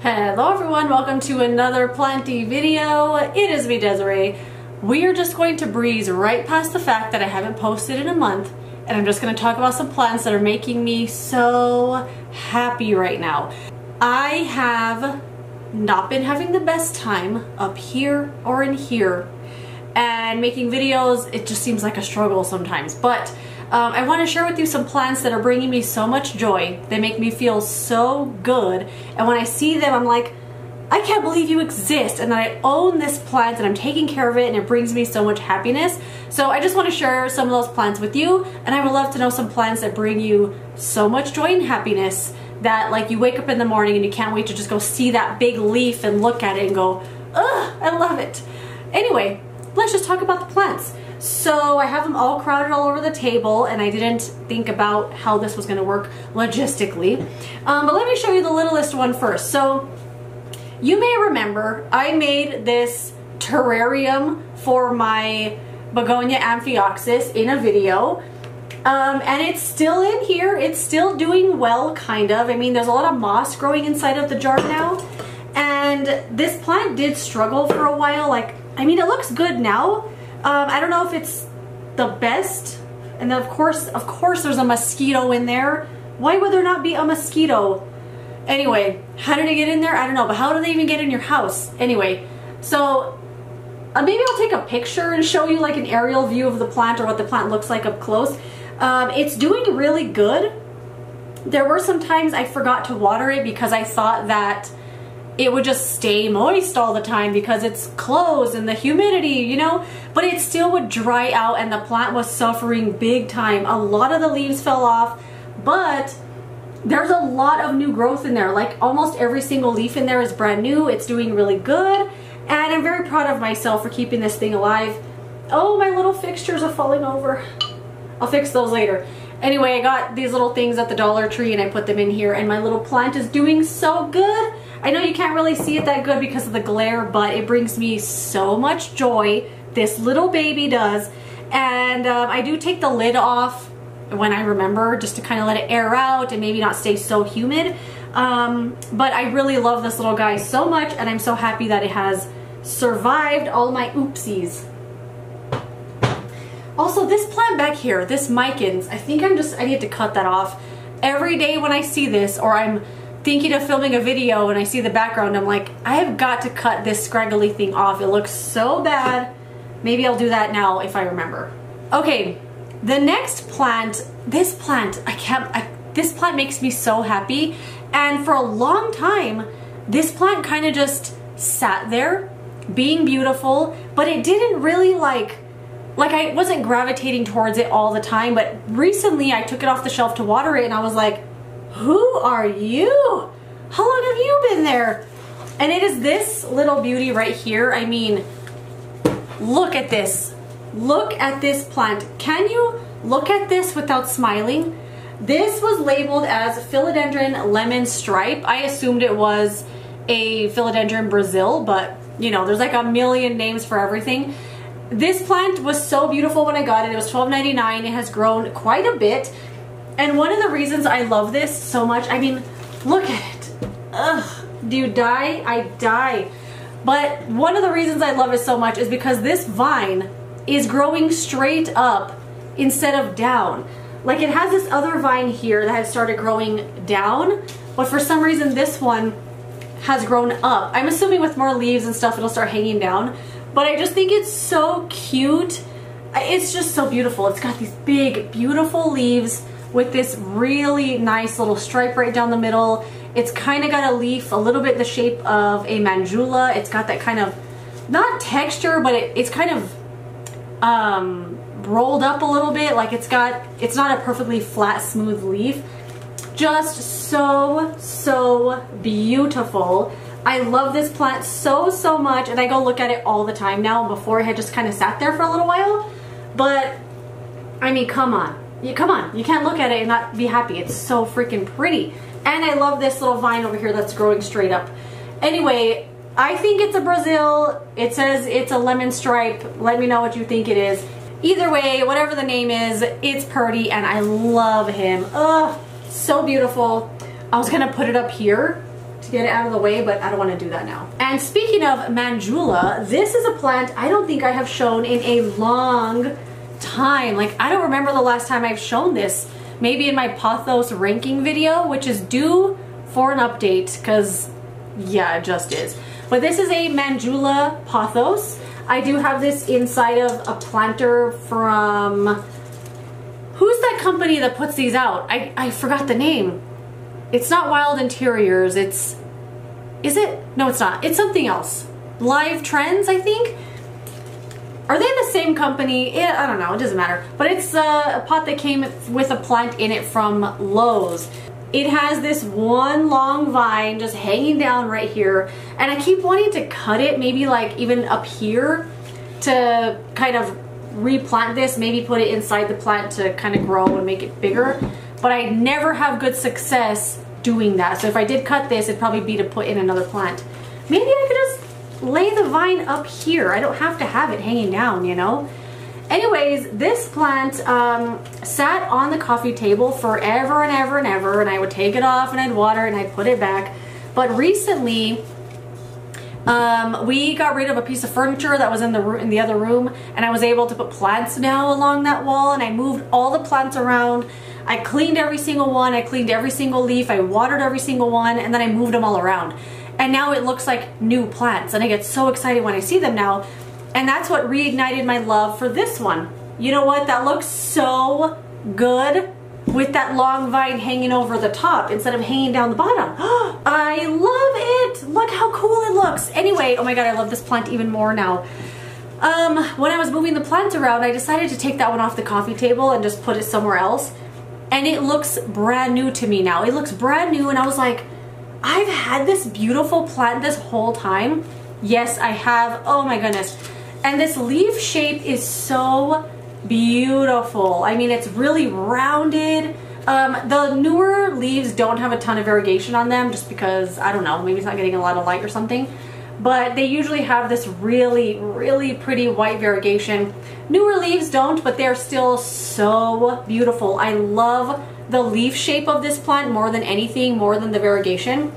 Hello everyone, welcome to another planty video. It is me, Desiree. We are just going to breeze right past the fact that I haven't posted in a month, and I'm just going to talk about some plants that are making me so happy right now. I have not been having the best time up here or in here, and making videos, it just seems like a struggle sometimes, but I want to share with you some plants that are bringing me so much joy. They make me feel so good, and when I see them I'm like, I can't believe you exist and that I own this plant and I'm taking care of it and it brings me so much happiness. So I just want to share some of those plants with you, and I would love to know some plants that bring you so much joy and happiness that like you wake up in the morning and you can't wait to just go see that big leaf and look at it and go, ugh, I love it. Anyway, let's just talk about the plants. So I have them all crowded all over the table, and I didn't think about how this was going to work logistically. But let me show you the littlest one first. So you may remember I made this terrarium for my Begonia Amphioxus in a video. And it's still in here. It's still doing well, kind of. I mean, there's a lot of moss growing inside of the jar now. And this plant did struggle for a while. Like, I mean, it looks good now. I don't know if it's the best, and then of course there's a mosquito in there. Why would there not be a mosquito? Anyway, how did it get in there? I don't know, but how do they even get in your house? Anyway, so maybe I'll take a picture and show you like an aerial view of the plant or what the plant looks like up close. It's doing really good. There were some times I forgot to water it because I thought that it would just stay moist all the time because it's closed and the humidity, you know, but it still would dry out and the plant was suffering big time. A lot of the leaves fell off, but there's a lot of new growth in there. Like almost every single leaf in there is brand new. It's doing really good, and I'm very proud of myself for keeping this thing alive. Oh, my little fixtures are falling over. I'll fix those later. Anyway, I got these little things at the Dollar Tree and I put them in here, and my little plant is doing so good. I know you can't really see it that good because of the glare, but it brings me so much joy. This little baby does. And I do take the lid off when I remember, just to kind of let it air out and maybe not stay so humid. But I really love this little guy so much, and I'm so happy that it has survived all my oopsies. Also, this plant back here, this Micans, I think I need to cut that off. Every day when I see this, or I'm thinking of filming a video and I see the background, I'm like, I have got to cut this scraggly thing off. It looks so bad. Maybe I'll do that now if I remember. Okay, the next plant, this plant makes me so happy. And for a long time, this plant kind of just sat there being beautiful, but it didn't really like I wasn't gravitating towards it all the time. But recently I took it off the shelf to water it and I was like, who are you? How long have you been there? And it is this little beauty right here. I mean, look at this. Look at this plant. Can you look at this without smiling? This was labeled as Philodendron lemon stripe. I assumed it was a Philodendron Brazil, but you know, there's like a million names for everything. This plant was so beautiful when I got it. It was $12.99. It has grown quite a bit. And one of the reasons I love this so much, I mean, look at it. Ugh, do you die? I die. But one of the reasons I love it so much is because this vine is growing straight up instead of down. Like, it has this other vine here that has started growing down, but for some reason this one has grown up. I'm assuming with more leaves and stuff it'll start hanging down, but I just think it's so cute. It's just so beautiful. It's got these big, beautiful leaves with this really nice little stripe right down the middle. It's kind of got a leaf a little bit the shape of a Mangula. It's got that kind of, not texture, but it's kind of rolled up a little bit. Like it's not a perfectly flat, smooth leaf. Just so beautiful. I love this plant so much, and I go look at it all the time now. Before it had just kind of sat there for a little while, but I mean, come on. You can't look at it and not be happy. It's so freaking pretty. And I love this little vine over here that's growing straight up. Anyway, I think it's a Brazil. It says it's a lemon stripe. Let me know what you think it is. Either way, whatever the name is, it's pretty and I love him. Ugh, so beautiful. I was gonna put it up here to get it out of the way, but I don't want to do that now. And speaking of Mangula, this is a plant I don't think I have shown in a long time. Like, I don't remember the last time I've shown this. Maybe in my pothos ranking video, which is due for an update, because yeah, it just is. But this is a Mangula pothos. I do have this inside of a planter from, who's that company that puts these out? I forgot the name. It's not Wild Interiors, is it? No, it's not. It's something else. Live Trends, I think? Are they the same company? I don't know, it doesn't matter. But it's a pot that came with a plant in it from Lowe's. It has this one long vine just hanging down right here, and I keep wanting to cut it, maybe like even up here, to kind of replant this, maybe put it inside the plant to kind of grow and make it bigger. But I never have good success doing that. So if I did cut this, it'd probably be to put in another plant. Maybe I could just lay the vine up here. I don't have to have it hanging down, you know? Anyways, this plant sat on the coffee table forever and ever and ever, and I would take it off and I'd water it and I'd put it back. But recently, we got rid of a piece of furniture that was in the other room, and I was able to put plants now along that wall, and I moved all the plants around. I cleaned every single one, I cleaned every single leaf, I watered every single one, and then I moved them all around. And now it looks like new plants, and I get so excited when I see them now. And that's what reignited my love for this one. You know what? That looks so good with that long vine hanging over the top instead of hanging down the bottom. I love it! Look how cool it looks. Anyway, oh my god, I love this plant even more now. When I was moving the plant around, I decided to take that one off the coffee table and just put it somewhere else. And it looks brand new to me now. It looks brand new, and I was like, I've had this beautiful plant this whole time. Yes, I have. Oh my goodness. And this leaf shape is so beautiful. I mean, it's really rounded. The newer leaves don't have a ton of variegation on them just because, I don't know, maybe it's not getting a lot of light or something. But they usually have this really, really pretty white variegation. Newer leaves don't, but they're still so beautiful. I love the leaf shape of this plant more than anything, more than the variegation.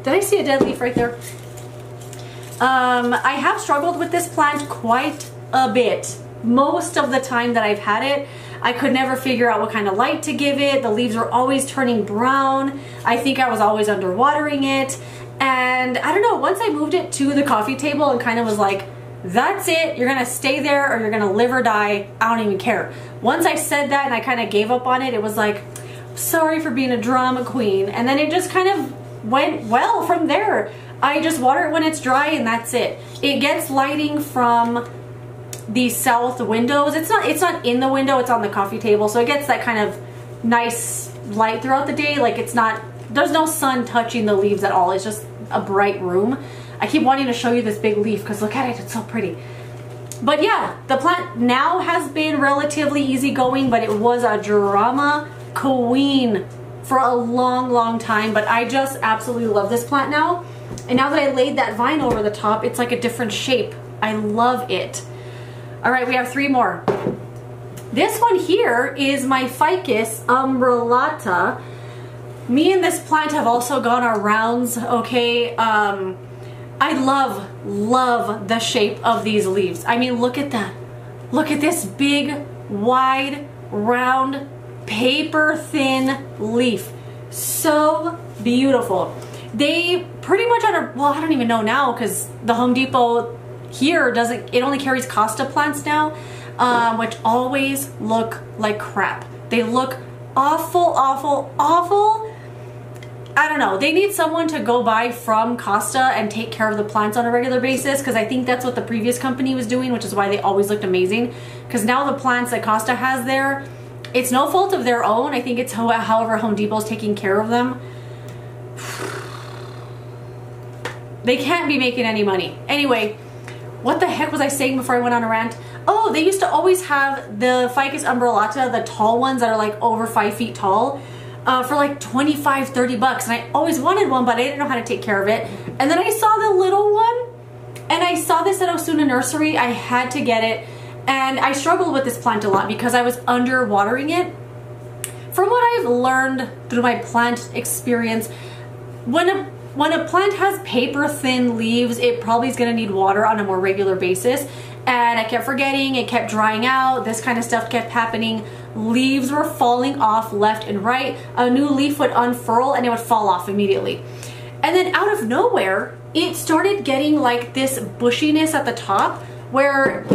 Did I see a dead leaf right there? I have struggled with this plant quite a bit. Most of the time that I've had it, I could never figure out what kind of light to give it. The leaves were always turning brown. I think I was always underwatering it. And I don't know, once I moved it to the coffee table and kind of was like, that's it, you're gonna stay there or you're gonna live or die, I don't even care. Once I said that and I kind of gave up on it, it was like, sorry for being a drama queen. And then it just kind of went well from there. I just water it when it's dry and that's it. It gets lighting from the south windows. It's not in the window, it's on the coffee table. So it gets that kind of nice light throughout the day. Like there's no sun touching the leaves at all. It's just a bright room. I keep wanting to show you this big leaf because look at it, it's so pretty. But yeah, the plant now has been relatively easygoing, but it was a drama queen for a long, long time. But I just absolutely love this plant now. And now that I laid that vine over the top, it's like a different shape. I love it. All right, we have 3 more. This one here is my Ficus Umbrata. Me and this plant have also gone our rounds, okay? I love the shape of these leaves. I mean, look at that. Look at this big, wide, round, paper-thin leaf. So beautiful. They pretty much well, I don't even know now because the Home Depot here it only carries Costa plants now, which always look like crap. They look awful, awful, awful. I don't know. They need someone to go buy from Costa and take care of the plants on a regular basis, because I think that's what the previous company was doing, which is why they always looked amazing. Because now the plants that Costa has there, it's no fault of their own. I think it's however Home Depot's taking care of them. They can't be making any money. Anyway, what the heck was I saying before I went on a rant? Oh, they used to always have the Ficus Umbrata, the tall ones that are like over 5 feet tall, for like 25, 30 bucks. And I always wanted one, but I didn't know how to take care of it. And then I saw the little one, and I saw this at Osuna Nursery. I had to get it. And I struggled with this plant a lot because I was under watering it. From what I've learned through my plant experience, when when a plant has paper thin leaves, it probably is going to need water on a more regular basis. And I kept forgetting, it kept drying out, this kind of stuff kept happening. Leaves were falling off left and right. A new leaf would unfurl and it would fall off immediately. And then out of nowhere, it started getting like this bushiness at the top where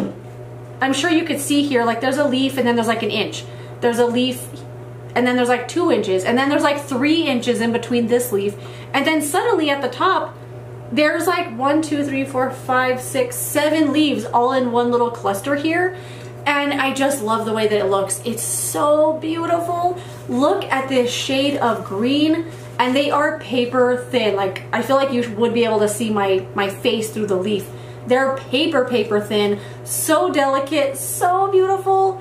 I'm sure you could see here, like there's a leaf and then there's like an inch. There's a leaf and then there's like 2 inches and then there's like 3 inches in between this leaf. And then suddenly at the top, there's like 1, 2, 3, 4, 5, 6, 7 leaves all in one little cluster here. And I just love the way that it looks. It's so beautiful. Look at this shade of green, and they are paper thin. Like, I feel like you would be able to see my face through the leaf. They're paper thin, so delicate, so beautiful.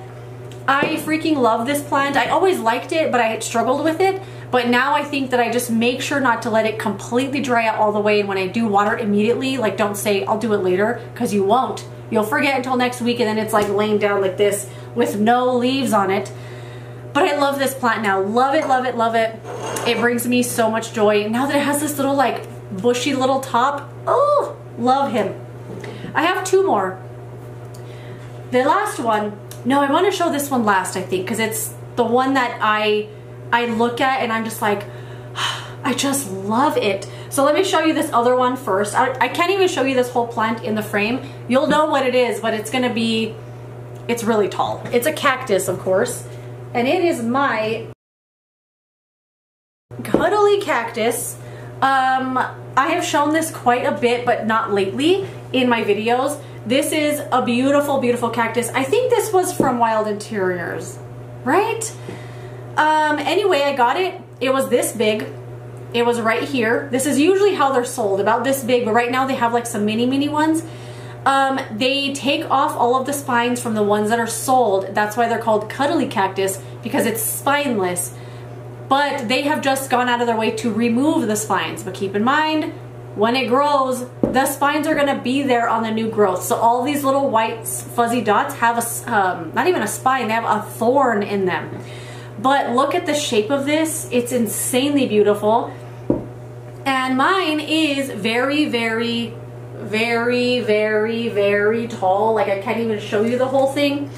I freaking love this plant. I always liked it, but I had struggled with it. But now I think that I just make sure not to let it completely dry out all the way. And when I do, water immediately. Like, don't say I'll do it later, because you won't. You'll forget until next week, and then it's like laying down like this with no leaves on it. But I love this plant now. Love it, love it, love it. It brings me so much joy. Now that it has this little like bushy little top, oh, love him. I have 2 more. The last one, no, I want to show this one last, I think, because it's the one that I look at and I'm just like, I just love it. So let me show you this other one first. I can't even show you this whole plant in the frame. You'll know what it is, but it's gonna be, it's really tall. It's a cactus, of course, and it is my cuddly cactus. I have shown this quite a bit, but not lately in my videos. This is a beautiful, beautiful cactus. I think this was from Wild Interiors, right? Anyway, I got it. It was this big. It was right here. This is usually how they're sold, about this big, but right now they have like some mini ones. They take off all of the spines from the ones that are sold. That's why they're called cuddly cactus, because it's spineless. But they have just gone out of their way to remove the spines. But keep in mind, when it grows, the spines are gonna be there on the new growth. So all these little white fuzzy dots have a, not even a spine, they have a thorn in them. But look at the shape of this. It's insanely beautiful. And mine is very, very, very, very, very tall. Like, I can't even show you the whole thing.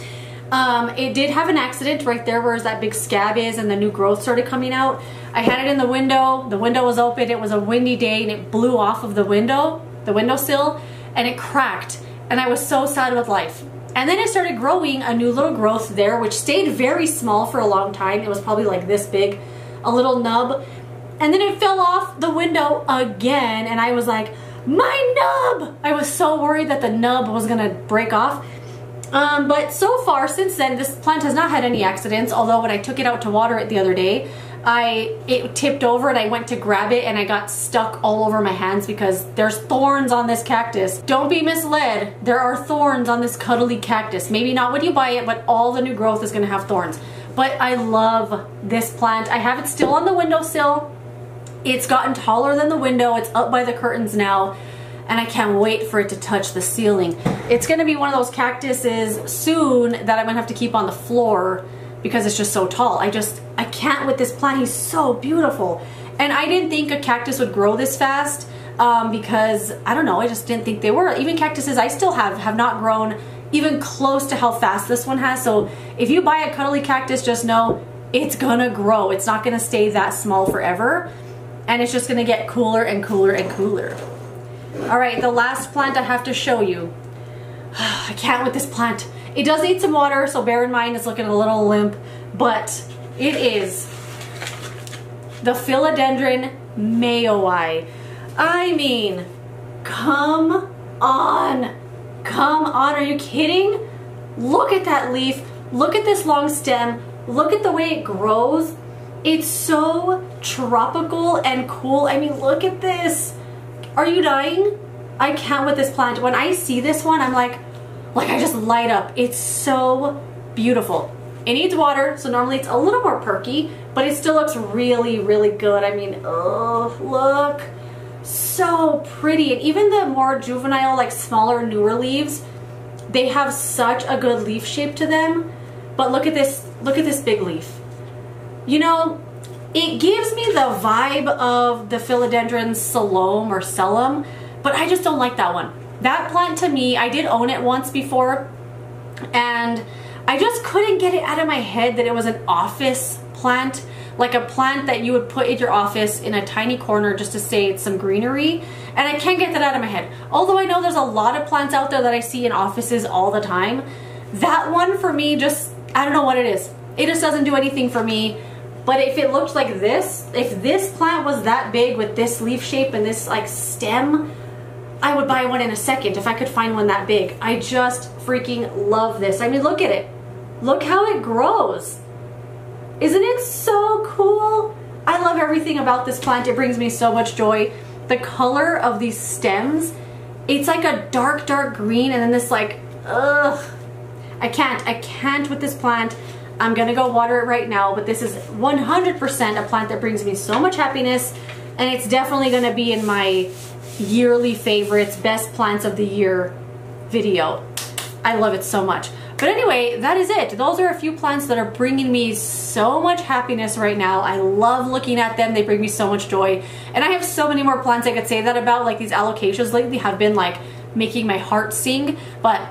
It did have an accident right there where that big scab is and the new growth started coming out. I had it in the window. The window was open. It was a windy day and it blew off of the windowsill, and it cracked. And I was so sad with life. And then it started growing a new little growth there, which stayed very small for a long time. It was probably like this big, a little nub. And then it fell off the window again, and I was like, my nub! I was so worried that the nub was gonna break off. But so far, since then, this plant has not had any accidents, although when I took it out to water it the other day, it tipped over and I went to grab it and I got stuck all over my hands because there's thorns on this cactus. Don't be misled. There are thorns on this cuddly cactus. Maybe not when you buy it, but all the new growth is gonna have thorns. But I love this plant. I have it still on the windowsill. It's gotten taller than the window. It's up by the curtains now, and I can't wait for it to touch the ceiling. It's gonna be one of those cactuses soon that I'm gonna have to keep on the floor because it's just so tall. I can't with this plant. He's so beautiful. And I didn't think a cactus would grow this fast because, I don't know, I just didn't think they were. Even cactuses I still have not grown even close to how fast this one has. So if you buy a cuddly cactus, just know it's gonna grow. It's not gonna stay that small forever. And it's just gonna get cooler and cooler and cooler. All right, the last plant I have to show you. I can't with this plant. It does need some water, so bear in mind it's looking a little limp, but it is the Philodendron Mayoi. I mean, come on. Come on, are you kidding? Look at that leaf. Look at this long stem. Look at the way it grows. It's so tropical and cool. I mean, look at this. Are you dying? I can't with this plant. When I see this one, I'm like I just light up. It's so beautiful. It needs water, so normally it's a little more perky, but it still looks really, really good. I mean, oh, look. So pretty. And even the more juvenile, like smaller, newer leaves, they have such a good leaf shape to them. But look at this big leaf. You know, It gives me the vibe of the Philodendron Salome or Selim, but I just don't like that one. That plant to me, I did own it once before, and I just couldn't get it out of my head that it was an office plant, like a plant that you would put in your office in a tiny corner just to say it's some greenery, and I can't get that out of my head. Although I know there's a lot of plants out there that I see in offices all the time, that one for me just, I don't know what it is. It just doesn't do anything for me. But if it looked like this, if this plant was that big with this leaf shape and this like stem, I would buy one in a second if I could find one that big. I just freaking love this. I mean, look at it. Look how it grows. Isn't it so cool? I love everything about this plant. It brings me so much joy. The color of these stems, it's like a dark, dark green, and then this like, ugh. I can't with this plant. I'm gonna go water it right now, but this is 100% a plant that brings me so much happiness, and it's definitely gonna be in my yearly favorites, best plants of the year video. I love it so much. But anyway, that is it. Those are a few plants that are bringing me so much happiness right now. I love looking at them. They bring me so much joy. And I have so many more plants I could say that about. Like, these alocasias lately have been like making my heart sing, but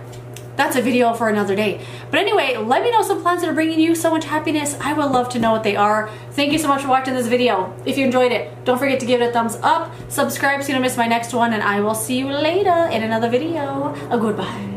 that's a video for another day. But anyway, let me know some plants that are bringing you so much happiness. I would love to know what they are. Thank you so much for watching this video. If you enjoyed it, don't forget to give it a thumbs up, subscribe so you don't miss my next one, and I will see you later in another video. Goodbye.